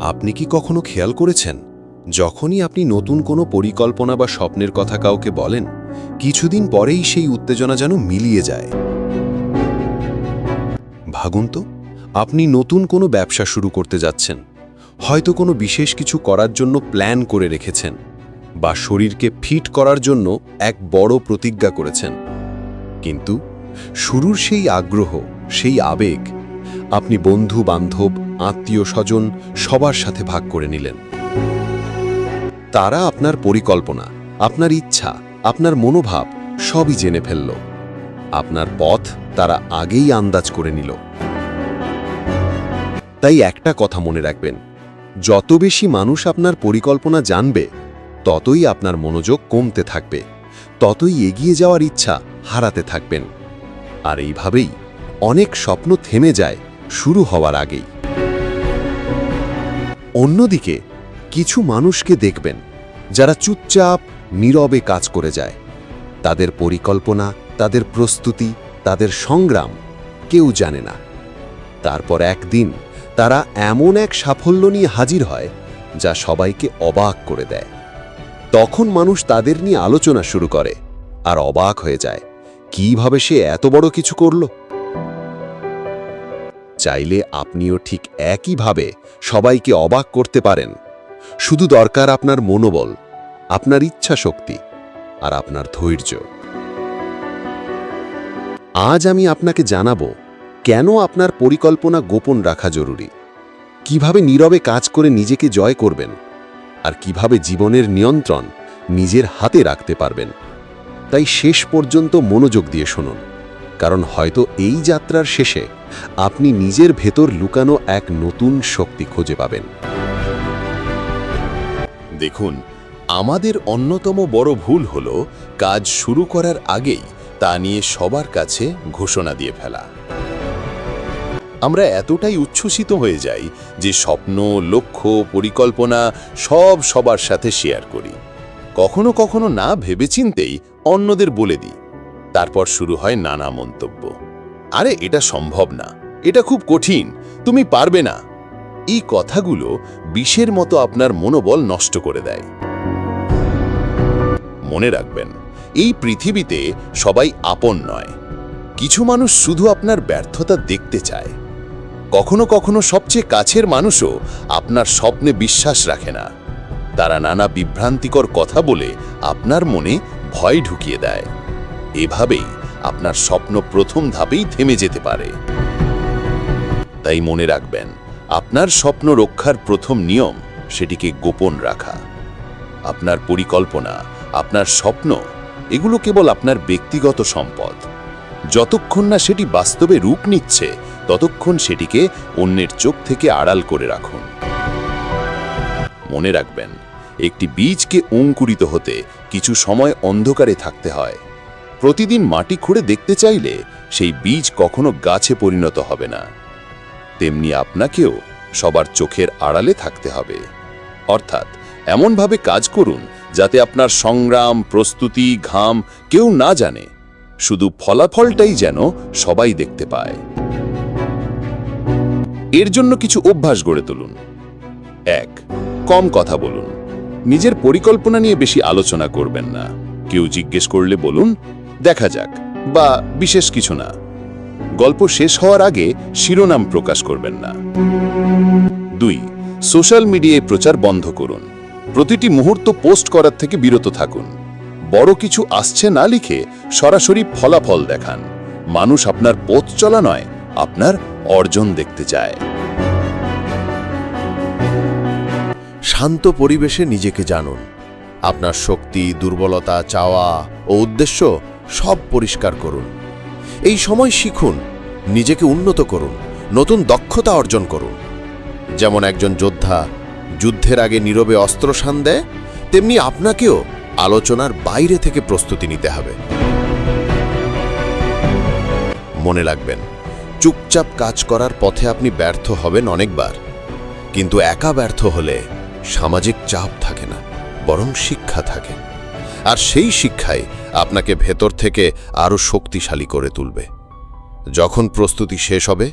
আপনি কি কখনো খেয়াল করেছেন, যখনই আপনি নতুন কোনো পরিকল্পনা বা স্বপ্নের কথা কাউকে বলেন, কিছুদিন পরেই সেই উত্তেজনা যেন মিলিয়ে যায়? ভাবুন তো, আপনি নতুন কোনো ব্যবসা শুরু করতে যাচ্ছেন, হয়তো কোনো বিশেষ কিছু করার জন্য প্ল্যান করে রেখেছেন, বা শরীরকে ফিট করার জন্য এক বড় প্রতিজ্ঞা করেছেন। কিন্তু শুরুর সেই আগ্রহ, সেই আবেগ আপনি বন্ধু বান্ধব, আত্মীয় স্বজন সবার সাথে ভাগ করে নিলেন। তারা আপনার পরিকল্পনা, আপনার ইচ্ছা, আপনার মনোভাব সবই জেনে ফেলল। আপনার পথ তারা আগেই আন্দাজ করে নিল। তাই একটা কথা মনে রাখবেন, যত বেশি মানুষ আপনার পরিকল্পনা জানবে, ততই আপনার মনোযোগ কমতে থাকবে, ততই এগিয়ে যাওয়ার ইচ্ছা হারাতে থাকবেন। আর এইভাবেই অনেক স্বপ্ন থেমে যায় শুরু হওয়ার আগেই। অন্যদিকে কিছু মানুষকে দেখবেন যারা চুপচাপ নীরবে কাজ করে যায়। তাদের পরিকল্পনা, তাদের প্রস্তুতি, তাদের সংগ্রাম কেউ জানে না। তারপর একদিন তারা এমন এক সাফল্য নিয়ে হাজির হয় যা সবাইকে অবাক করে দেয়। তখন মানুষ তাদের নিয়ে আলোচনা শুরু করে আর অবাক হয়ে যায়, কিভাবে সে এত বড় কিছু করল। চাইলে আপনিও ঠিক একইভাবে সবাইকে অবাক করতে পারেন। শুধু দরকার আপনার মনোবল, আপনার ইচ্ছা শক্তি আর আপনার ধৈর্য। আজ আমি আপনাকে জানাবো কেন আপনার পরিকল্পনা গোপন রাখা জরুরি, কিভাবে নীরবে কাজ করে নিজেকে জয় করবেন, আর কিভাবে জীবনের নিয়ন্ত্রণ নিজের হাতে রাখতে পারবেন। তাই শেষ পর্যন্ত মনোযোগ দিয়ে শুনুন, কারণ হয়তো এই যাত্রার শেষে আপনি নিজের ভেতর লুকানো এক নতুন শক্তি খুঁজে পাবেন। দেখুন, আমাদের অন্যতম বড় ভুল হলো কাজ শুরু করার আগেই তা নিয়ে সবার কাছে ঘোষণা দিয়ে ফেলা। আমরা এতটাই উচ্ছ্বসিত হয়ে যাই যে স্বপ্ন, লক্ষ্য, পরিকল্পনা সব সবার সাথে শেয়ার করি। কখনো কখনো না ভেবেচিন্তেই অন্যদের বলে দিই। তারপর শুরু হয় নানা মন্তব্য। আরে এটা সম্ভব না, এটা খুব কঠিন, তুমি পারবে না। এই কথাগুলো বিষের মতো আপনার মনোবল নষ্ট করে দেয়। মনে রাখবেন, এই পৃথিবীতে সবাই আপন নয়। কিছু মানুষ শুধু আপনার ব্যর্থতা দেখতে চায়। কখনো কখনো সবচেয়ে কাছের মানুষও আপনার স্বপ্নে বিশ্বাস রাখে না। তারা নানা বিভ্রান্তিকর কথা বলে আপনার মনে ভয় ঢুকিয়ে দেয়। এভাবেই আপনার স্বপ্ন প্রথম ধাপেই থেমে যেতে পারে। তাই মনে রাখবেন, আপনার স্বপ্ন রক্ষার প্রথম নিয়ম সেটিকে গোপন রাখা। আপনার পরিকল্পনা, আপনার স্বপ্ন এগুলো কেবল আপনার ব্যক্তিগত সম্পদ। যতক্ষণ না সেটি বাস্তবে রূপ নিচ্ছে, ততক্ষণ সেটিকে অন্যের চোখ থেকে আড়াল করে রাখুন। মনে রাখবেন, একটি বীজকে অঙ্কুরিত হতে কিছু সময় অন্ধকারে থাকতে হয়। প্রতিদিন মাটি খুঁড়ে দেখতে চাইলে সেই বীজ কখনো গাছে পরিণত হবে না। তেমনি আপনাকেও সবার চোখের আড়ালে থাকতে হবে। অর্থাৎ এমনভাবে কাজ করুন যাতে আপনার সংগ্রাম, প্রস্তুতি, ঘাম কেউ না জানে। শুধু ফলাফলটাই যেন সবাই দেখতে পায়। এর জন্য কিছু অভ্যাস গড়ে তুলুন। 1. কম কথা বলুন। নিজের পরিকল্পনা নিয়ে বেশি আলোচনা করবেন না। কেউ জিজ্ঞেস করলে বলুন, দেখা যাক, বা বিশেষ কিছু না। গল্প শেষ হওয়ার আগে শিরোনাম প্রকাশ করবেন না। 2. সোশ্যাল মিডিয়ায় প্রচার বন্ধ করুন। প্রতিটি মুহূর্ত পোস্ট করার থেকে বিরত থাকুন। বড় কিছু আসছে না লিখে সরাসরি ফলাফল দেখান। মানুষ আপনার পথ চলা নয়, আপনার অর্জন দেখতে চায়। শান্ত পরিবেশে নিজেকে জানুন। আপনার শক্তি, দুর্বলতা, চাওয়া ও উদ্দেশ্য সব পরিষ্কার করুন। এই সময় শিখুন, নিজেকে উন্নত করুন, নতুন দক্ষতা অর্জন করুন। যেমন একজন যোদ্ধা যুদ্ধের আগে নীরবে অস্ত্র শান দেয়, তেমনি আপনাকেও আলোচনার বাইরে থেকে প্রস্তুতি নিতে হবে। মনে রাখবেন, চুপচাপ কাজ করার পথে আপনি ব্যর্থ হবেন অনেকবার, কিন্তু একা ব্যর্থ হলে সামাজিক চাপ থাকে না, বরং শিক্ষা থাকে। আর সেই শিক্ষাই আপনাকে ভেতর থেকে আরও শক্তিশালী করে তুলবে। যখন প্রস্তুতি শেষ হবে,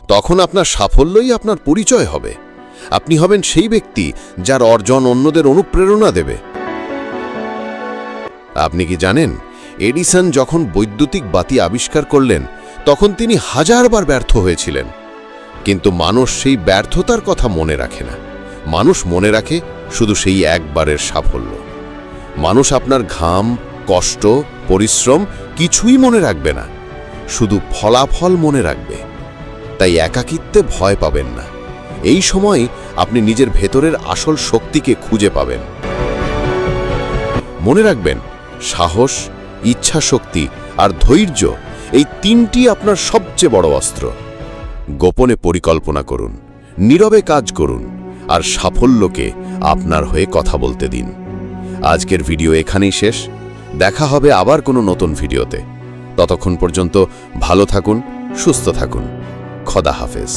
তখন আপনার সাফল্যই আপনার পরিচয় হবে। আপনি হবেন সেই ব্যক্তি যার অর্জন অন্যদের অনুপ্রেরণা দেবে। আপনি কি জানেন, এডিসন যখন বৈদ্যুতিক বাতি আবিষ্কার করলেন তখন তিনি হাজারবার ব্যর্থ হয়েছিলেন, কিন্তু মানুষ সেই ব্যর্থতার কথা মনে রাখে না। মানুষ মনে রাখে শুধু সেই একবারের সাফল্য। মানুষ আপনার ঘাম, কষ্ট, পরিশ্রম কিছুই মনে রাখবে না, শুধু ফলাফল মনে রাখবে। তাই একাকিত্বে ভয় পাবেন না। এই সময় আপনি নিজের ভেতরের আসল শক্তিকে খুঁজে পাবেন। মনে রাখবেন, সাহস, ইচ্ছাশক্তি আর ধৈর্য এই তিনটি আপনার সবচেয়ে বড় অস্ত্র। গোপনে পরিকল্পনা করুন, নীরবে কাজ করুন, আর সাফল্যকে আপনার হয়ে কথা বলতে দিন। আজকের ভিডিও এখানেই শেষ। দেখা হবে আবার কোনো নতুন ভিডিওতে। ততক্ষণ পর্যন্ত ভালো থাকুন, সুস্থ থাকুন। খোদা হাফেজ।